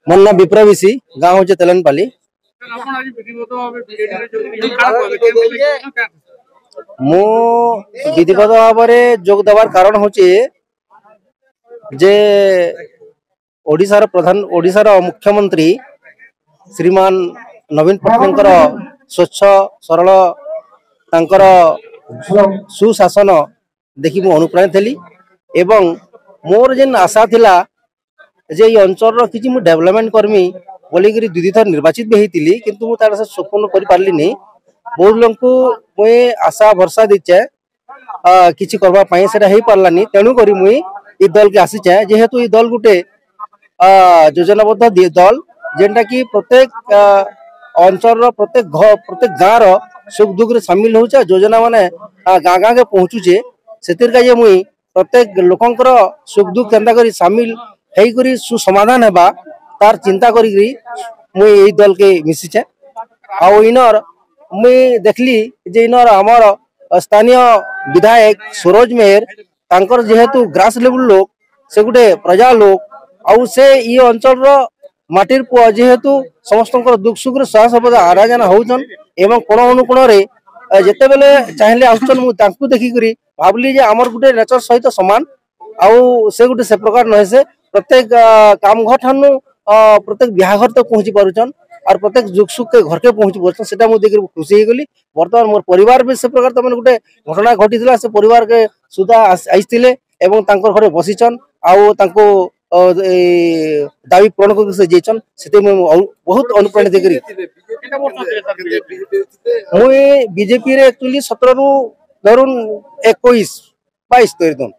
मोर ना विप्राविशी गाँव हूँ तेलनपाली। मु विधिगत भाव में जोग देवार कारण हूँ जे ओडिशार मुख्यमंत्री श्रीमान नवीन पट्टनायक स्वच्छ सरल तांकर सुशासन देखि मु अनुप्राणित थी एवं मोर जेन आशा थिला जे ये अंचल किसी मु डेवलपमेंट करमी बोलिक दुई थर निर्वाचित भी होती किंतु मुझे तार संपूर्ण कर पार्ली बहुत लोग को मुझे आशा भरसा दीचे किसी करवाई से हो पार्लानी तेणुक मुई ई दल के आसीचे जेहेतु ई दल गुटे योजनाबद्ध दल जेनटा कि प्रत्येक अंचल प्रत्येक गाँव सुख दुख रे सामिल होचे योजना माने गाँ गाँ के पहुँचुचे से मुई प्रत्येक लोकंकर सुख दुख केन्ता करी सामिल हेई करी सुसमाधान हेबा तार चिंता करी मुई ई दल के मिसिचे आउ इनर मुई देखली जे इनर हमर स्थानीय विधायक सरोज मेहर तांकर जेहेतु ग्रास लेवल लोक से गुटे प्रजा लोक आउ से ई अंचल माटिर पुआ जेहेतु समस्त दुख सुख सह सर्वदा आराधना होचन एवं कोण अनुकोण रे जेते बेले चाहिले आउचन मु तांकु देखि करी भाबली जे हमर गुटे नेचर सहित समान आउ से गुटे से प्रकार नहे से प्रत्येक काम घर ठानु प्रत्येक बिहाघर तक पहुंची पारुचन और प्रत्येक दुख सुख के घर के पहुंची पारुचन सेटा मु देखि खुशी हो गली। वर्तमान मोर परिवार भी से प्रकार तमन गुटे घटना घटितला से परिवार के सुधा आइथिले एवं तांकर घरे बसिचन आउ तांको दावी पूर्ण कर से जेचन सेते बहुत अनुप्राणित देखरी मुई बीजेपी रे एक्चुअली 17 रु धरुन 21 22 कर दम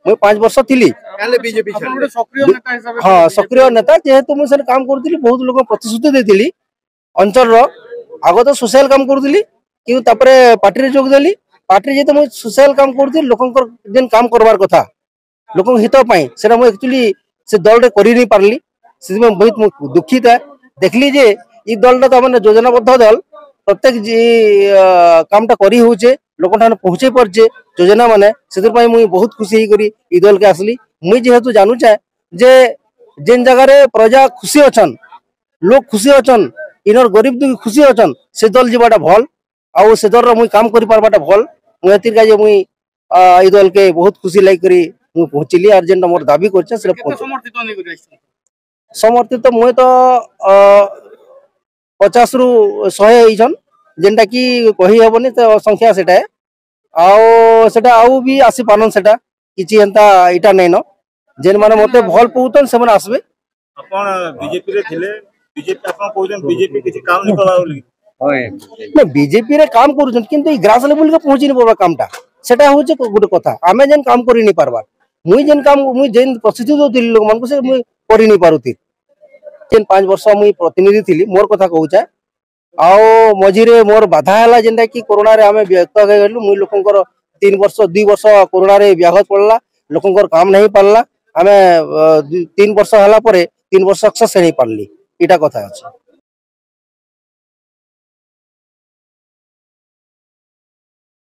मुई 5 वर्ष थिली बीजेपी हां सक्रिय नेता जेहेतु मुई से काम करथिली बहुत लोग प्रतिश्रुति देथिली अंचल रो आगो तो सोशल काम करथिली कि तापरे पार्टी रे जोग देली पार्टी जेते मुई सोशल काम करथिली लोकंकर जेन काम करबार कथा लोक हित पाई सेटा मुई एक्चुअली से दल रे करि नहीं पारली से बहुत दुखित है देखली जे ई दल ता माने योजनाबद्ध दल प्रत्येक कामटा करी होचे लोक ठान पहुंचे परचे योजना माने सेतिर पई मुई बहुत खुशी ही करी ई दल के आसली मुई जेहेतु जानू चाहे जे जेन जगह रे प्रजा खुशी अछन लोग खुशी अछन इनर गरीब दुखी खुशी अछन से दल जीवाटा भल आउ से दल रो मुई काम करि पारबाटा भल मुई एतिर का जे मुई ई दल के बहुत खुशी लाग करी मुई पहुंचली और जेन मोर दाबी करछे से समर्थित मुई तो 50 रु 100 होइछन जेनटा कि कहि हेबनी तो संख्या सेटा आउ सेटा आउ भी आसी पानन सेटा किछि एंता इटा नै न जेन माने मते भल पउतन से माने आसबे अपन बीजेपी रे थिले बीजेपी अपन कहउछन बीजेपी किछि काम नै करबा बोली होय न बीजेपी रे काम करूछन किंतु ई ग्रास लेवल के पहुंची नै परबा कामटा सेटा होचे गुटे कथा आमे जेन काम करि नै परबा मुई जेन काम मुई जेन प्रसिद्ध दोतिल लोक मन को से मुई करि नै पारुती जेन 5 वर्ष मुई प्रतिनिधि थिली मोर कथा कहउचा आओ मझिरे मोर बाधा हला जेनटा कि कोरोना रे हमें व्यक्त हो गेलु मुई लोकंकर 3 वर्ष 2 वर्ष कोरोना रे व्याघत पड़ला लोकंकर काम नहीं पारला हमें 3 वर्ष हला परे 3 वर्ष सक्सेस नहीं पारली इटा कथा अछि।